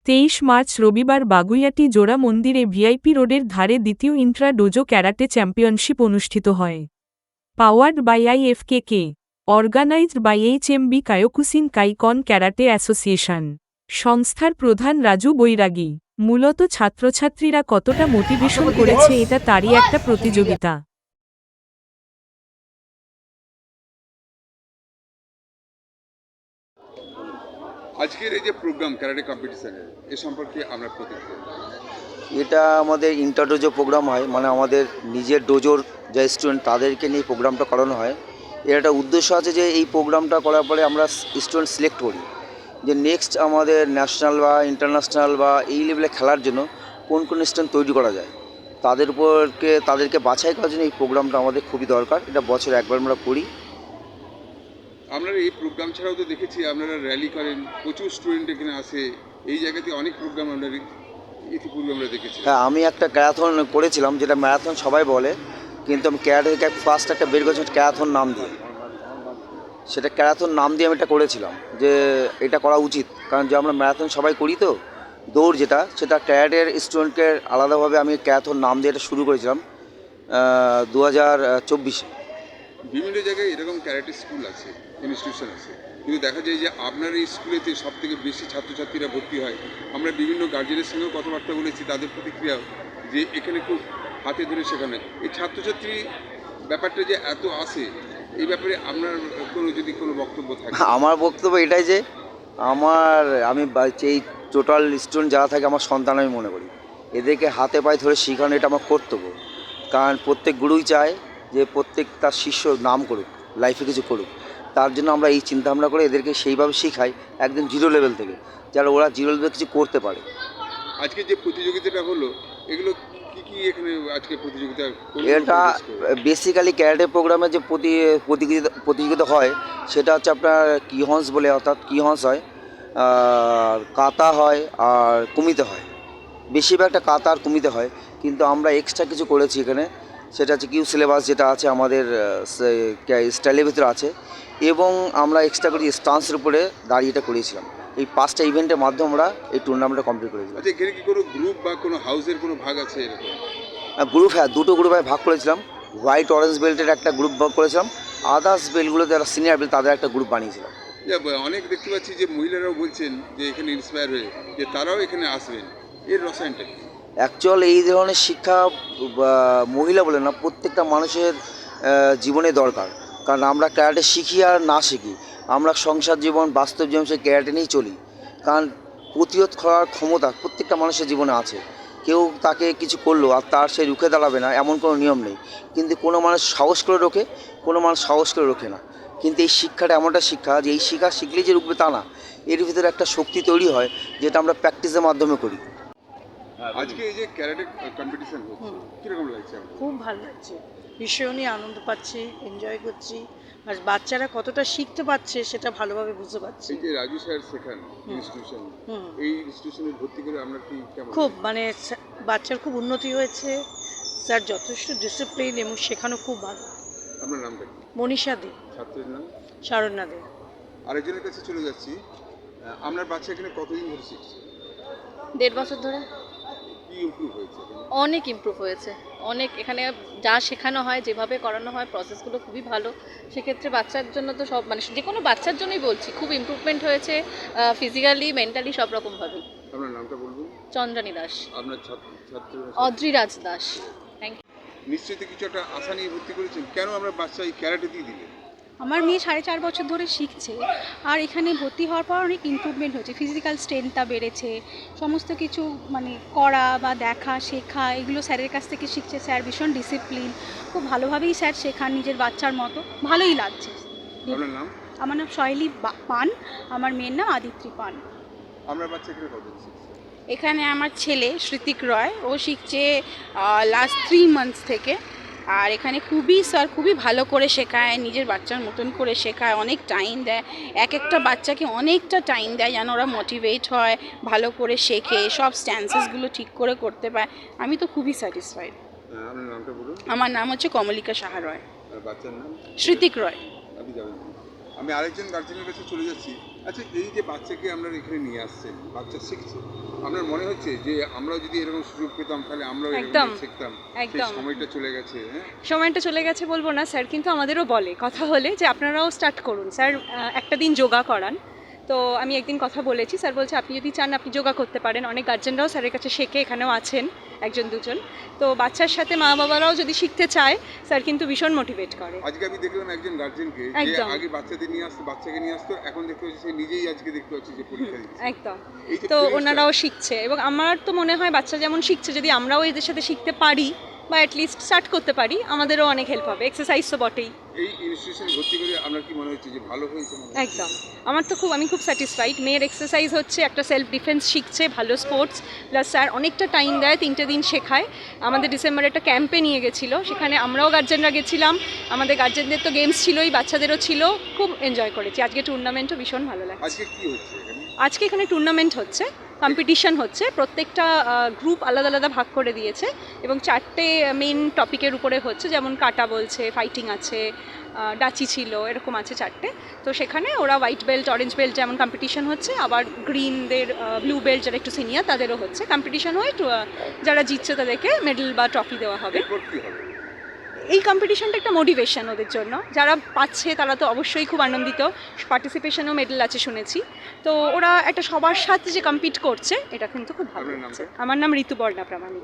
23 March রবিবার বাগুইয়াটি জোড়া মন্দিরে ভিআইপি রোডের ধারে দ্বিতীয় ইন্ট্রা ডোজো ক্যারাটে চ্যাম্পিয়নশিপ অনুষ্ঠিত হয়। Powered by IFKK, organised by HMB Kyokushin Kaikan karate association. সংস্থার প্রধান রাজু বৈরাগী। মূলত ছাত্রছাত্রীরা কতটা মোটিভেশন করেছে এটা তারই একটা প্রতিযোগিতা। আজকের এই যে প্রোগ্রাম ক্যারাটে কম্পিটিশনের এ সম্পর্কে আমরা প্রতিক্রিয়া। এটা আমাদের ইন্টার ডোজো প্রোগ্রাম হয়, মানে আমাদের নিজের ডোজোর যে স্টুডেন্ট তাদেরকে নিয়ে প্রোগ্রামটা করানো হয়। এর একটা উদ্দেশ্য আছে যে এই প্রোগ্রামটা করার পরে আমরা স্টুডেন্ট সিলেক্ট করি যে নেক্সট আমাদের ন্যাশনাল বা ইন্টারন্যাশনাল বা এই লেভেলে খেলার জন্য কোন কোন স্টুডেন্ট তৈরি করা যায়, তাদেরকে বাছাই করার জন্য এই প্রোগ্রামটা আমাদের খুবই দরকার। এটা বছরে একবার আমরা করি। আপনারা এই প্রোগ্রাম ছাড়াও তো দেখেছি আপনারা র্যালি করেন, প্রচুর স্টুডেন্ট এখানে আসে, এই জায়গাতে অনেক প্রোগ্রাম আমরা ইতিপূর্বে আমরা দেখেছি। হ্যাঁ, আমি একটা ক্যারাথন করেছিলাম, যেটা ম্যারাথন সবাই বলে, কিন্তু আমি ক্যারাটে ফার্স্ট একটা বের করেছিলাম ক্যারাথন নাম দিয়ে। সেটা ক্যারাথন নাম দিয়ে আমি এটা করেছিলাম যে এটা করা উচিত, কারণ যে আমরা ম্যারাথন সবাই করি তো দৌড় যেটা, সেটা ক্যারাটের স্টুডেন্টকে আলাদাভাবে আমি ক্যারাথন নাম দিয়ে এটা শুরু করেছিলাম 2024-এ। বিভিন্ন জায়গায় এরকম ক্যারাটে স্কুল আছে, ইনস্টিটিউশন আছে, কিন্তু দেখা যায় যে আপনার এই স্কুলেতে সব থেকে বেশি ছাত্রছাত্রীরা ভর্তি হয়। আমরা বিভিন্ন গার্জেনের সঙ্গেও কথাবার্তা বলেছি, তাদের প্রতিক্রিয়া যে এখানে খুব হাতে ধরে শেখানো। এই ছাত্রছাত্রী ব্যাপারটা যে এত আসে, এই ব্যাপারে আপনার কোনো বক্তব্য থাকে? আমার বক্তব্য এটাই যে আমি এই টোটাল স্টুডেন্ট যারা থাকে আমার সন্তান আমি মনে করি। এদেরকে হাতে পায়ে ধরে শেখানো এটা আমার কর্তব্য, কারণ প্রত্যেক গুরুই চায় যে প্রত্যেক তার শিষ্য নাম করুক, লাইফে কিছু করুক। তার জন্য আমরা এই চিন্তাভাবনা করে এদেরকে সেইভাবে শেখাই একদম জিরো লেভেল থেকে, যারা ওরা জিরো লেভেল কিছু করতে পারে। আজকে যে প্রতিযোগিতাটা হলো, এগুলো কি এখানে আজকে প্রতিযোগিতা? এটা বেসিক্যালি ক্যারাটে প্রোগ্রামে যে প্রতিযোগিতা হয় সেটা হচ্ছে আপনার কিহন্স বলে, অর্থাৎ কিহন্স হয়, আর কাতা হয়, আর কুমিতে হয়। বেশিরভাগটা কাতা আর কুমিতে হয়, কিন্তু আমরা এক্সট্রা কিছু করেছি এখানে। সেটা হচ্ছে কিউ সিলেবাস যেটা আছে আমাদের স্টাইলের ভিতরে আছে, এবং আমরা এক্সট্রা করে স্টান্সের উপরে দাঁড়িয়ে এটা করেছিলাম। এই 5টা ইভেন্টের মাধ্যমে আমরা এই টুর্নামেন্টটা কমপ্লিট করেছিলাম। আচ্ছা, এখানে কি কোনো গ্রুপ বা কোনো হাউসের কোনো ভাগ আছে এরকম? গ্রুপ, হ্যাঁ, দুটো গ্রুপে ভাগ করেছিলাম। হোয়াইট অরেঞ্জ বেল্টের একটা গ্রুপ ভাগ করেছিলাম, আদার্স বেল্টগুলো যারা সিনিয়র বেল্ট তাদের একটা গ্রুপ বানিয়েছিলাম। অনেক দেখতে পাচ্ছি যে মহিলারাও বলছেন যে এখানে ইন্সপায়ার হয়ে যে তারাও এখানে আসবেন, এর রসায়নটা কি? অ্যাকচুয়াল এই ধরনের শিক্ষা মহিলা বলে না, প্রত্যেকটা মানুষের জীবনে দরকার। কারণ আমরা ক্যারাটে শিখি আর না শিখি, আমরা সংসার জীবন বাস্তব জীবন সে ক্যারাটে নিয়েই চলি। কারণ প্রতিরোধ করার ক্ষমতা প্রত্যেকটা মানুষের জীবনে আছে। কেউ তাকে কিছু করলো আর তার সে রুখে দাঁড়াবে না এমন কোনো নিয়ম নেই, কিন্তু কোনো মানুষ সাহস করে রোখে, কোনো মানুষ সাহস করে রোখে না। কিন্তু এই শিক্ষাটা এমন একটা শিক্ষা যে এই শিক্ষা শিখলেই যে রুখবে তা না, এর ভিতরে একটা শক্তি তৈরি হয় যেটা আমরা প্র্যাকটিসের মাধ্যমে করি। আজকে এই যে ক্যারাটে কম্পিটিশন হচ্ছে, কিরকম লাগছে? খুব ভালো লাগছে, ভীষণই আনন্দ পাচ্ছি, এনজয় করছি। আর বাচ্চারা কতটা শিখতে পারছে সেটা ভালোভাবে বুঝতে পারছি। এই যে রাজু স্যার শেখান ইনস্টিটিউশন, এই ইনস্টিটিউশনে ভর্তি করে আমরা কি কেমন? খুব বাচ্চার খুব উন্নতি হয়েছে, স্যার যথেষ্ট ডিসিপ্লিন এবং শেখানো খুব ভালো। আপনার নামটা কি? মনীষা দে। ছাত্রের নাম? শারণ্যা দে। আরেকজনের কাছে চলে যাচ্ছি। আপনার বাচ্চা এখানে কতদিন ধরে শিখছে? 1.5 বছর ধরে। কি ইমপ্রুভ হয়েছে? অনেক ইমপ্রুভ হয়েছে, অনেক। এখানে যা শেখানো হয়, যেভাবে করানো হয়, প্রসেসগুলো খুবই ভালো। সেক্ষেত্রে বাচ্চার জন্য তো সব, মানে যে কোনো বাচ্চার জন্যই বলছি, খুব ইমপ্রুভমেন্ট হয়েছে ফিজিক্যালি, মেন্টালি, সব রকমভাবেই। আপনার নামটা বলবেন? চন্দ্রানী দাস। আপনার ছাত্র? অদ্রিরাজ দাস। Thank you. নিশ্চয়ই কিছু একটা আশা নিয়ে ভর্তি করেছেন, কেন আমরা বাচ্চা এই ক্যারাটে দিয়ে দিলেন? আমার মেয়ে 4.5 বছর ধরে শিখছে, আর এখানে ভর্তি হওয়ার পর অনেক ইমপ্রুভমেন্ট হয়েছে, ফিজিক্যাল স্ট্রেংথটা বেড়েছে, সমস্ত কিছু মানে করা বা দেখা শেখা এগুলো স্যারের কাছ থেকে শিখছে। স্যার ভীষণ ডিসিপ্লিন, খুব ভালোভাবেই স্যার শেখান নিজের বাচ্চার মতো, ভালোই লাগছে। আপনার নাম? আমার নাম শৈলী পান, আমার মেয়ের নাম আদিত্রি পান। আমরা বাচ্চা এখানে কতদিন শিখছে? এখানে আমার ছেলে শ্রুতিক রয়, ও শিখছে লাস্ট 3 মান্থস থেকে। আর এখানে স্যার খুবই ভালো করে শেখায়, নিজের বাচ্চার মতন করে শেখায়, অনেক টাইম দেয়, এক একটা বাচ্চাকে অনেকটা টাইম দেয় যেন ওরা মোটিভেট হয়, ভালো করে শেখে, সব স্ট্যান্সেসগুলো ঠিক করে করতে পারে। আমি তো খুবই স্যাটিসফাইড। আপনার নামটা বলুন? আমার নাম হচ্ছে কমলিকা সাহা রয়। আর বাচ্চার নাম? শ্রুতিক রয়। আপনি যাবেন? আমি আরেকজন গার্জেনের কাছে চলে যাচ্ছি। আচ্ছা, এই যে বাচ্চাকে আপনারা এখানে নিয়ে আসছেন, বাচ্চা শিখছে, আপনার মনে হচ্ছে যে আমরাও যদি এরকম সুযোগ পেতাম তাহলে আমরাও একদম, এরকম শিখতাম? সেই একদম। সময়টা চলে গেছে, হ্যাঁ? সময়টা চলে গেছে বলবো না স্যার, কিন্তু আমাদেরও বলে কথা হলে যে আপনারাও স্টার্ট করুন স্যার, একটা দিন যোগা করান। তো আমি একদিন কথা বলেছি, স্যার বলছে আপনি যদি চান আপনি যোগা করতে পারেন। অনেক গার্জেনরাও স্যারের কাছে শেখে, এখানেও আছেন একজন দুজন। তো বাচ্চার সাথে মা বাবারাও যদি শিখতে চায়, স্যার কিন্তু ভীষণ মোটিভেট করে। আজকে আমি দেখলাম একজন গার্জেনকে যে একদম। আগে বাচ্চাকে নিয়ে আসতো, এখন দেখতে পাচ্ছি সে নিজেই আজকে দেখতে পাচ্ছি যে পরীক্ষা দিচ্ছে। একদম। এই যে তো training টা- ওনারাও শিখছে, এবং আমার তো মনে হয় বাচ্চা যেমন শিখছে, যদি আমরাও এদের সাথে শিখতে পারি বা অ্যাটলিস্ট স্টার্ট করতে পারি, আমাদেরও অনেক হেল্প হবে। এক্সারসাইজ তো বটেই। এই ইনস্টিটিউশনে ভর্তি করে আপনার কি মনে হচ্ছে যে ভালো হয়েছে মনে হচ্ছে? একদম, আমি খুব স্যাটিসফাইড। মেয়ের এক্সারসাইজ হচ্ছে, একটা সেলফ ডিফেন্স শিখছে, ভালো স্পোর্টস, প্লাস স্যার অনেকটা টাইম দেয়, 3টে দিন শেখায়। আমাদের ডিসেম্বরে একটা ক্যাম্পে নিয়ে গেছিলো, সেখানে আমরাও গার্জেনরা গেছিলাম। আমাদের গার্জেনদের তো গেমস ছিলই, বাচ্চাদেরও ছিল, খুব এনজয় করেছি। আজকে টুর্নামেন্টও ভীষণ ভালো লাগছে। আজকে কি হচ্ছে এখানে? আজকে এখানে টুর্নামেন্ট হচ্ছে, কম্পিটিশন হচ্ছে, প্রত্যেকটা গ্রুপ আলাদা আলাদা ভাগ করে দিয়েছে, এবং 4টে মেন টপিকের উপরে হচ্ছে, যেমন কাটা বলছে, ফাইটিং আছে, ডাচি ছিল, এরকম আছে 4টে। তো সেখানে ওরা হোয়াইট বেল্ট, অরেঞ্জ বেল্ট যেমন কম্পিটিশন হচ্ছে, আবার গ্রিনদের, ব্লু বেল্ট যারা একটু সিনিয়র তাদেরও হচ্ছে কম্পিটিশন হয়ে, যারা জিতছে তাদেরকে মেডেল বা ট্রফি দেওয়া হবে। এরপর কি হবে? এই কম্পিটিশনটা একটা মোটিভেশন ওদের জন্য, যারা পাচ্ছে তারা তো অবশ্যই খুব আনন্দিত। পার্টিসিপেশনও মেডেল আছে শুনেছি। তো ওরা একটা সবার সাথে যে কম্পিট করছে, এটা কিন্তু খুব ভালো আপনার লাগছে। নামটা? আমার নাম ঋতুপর্ণা প্রামাণিক।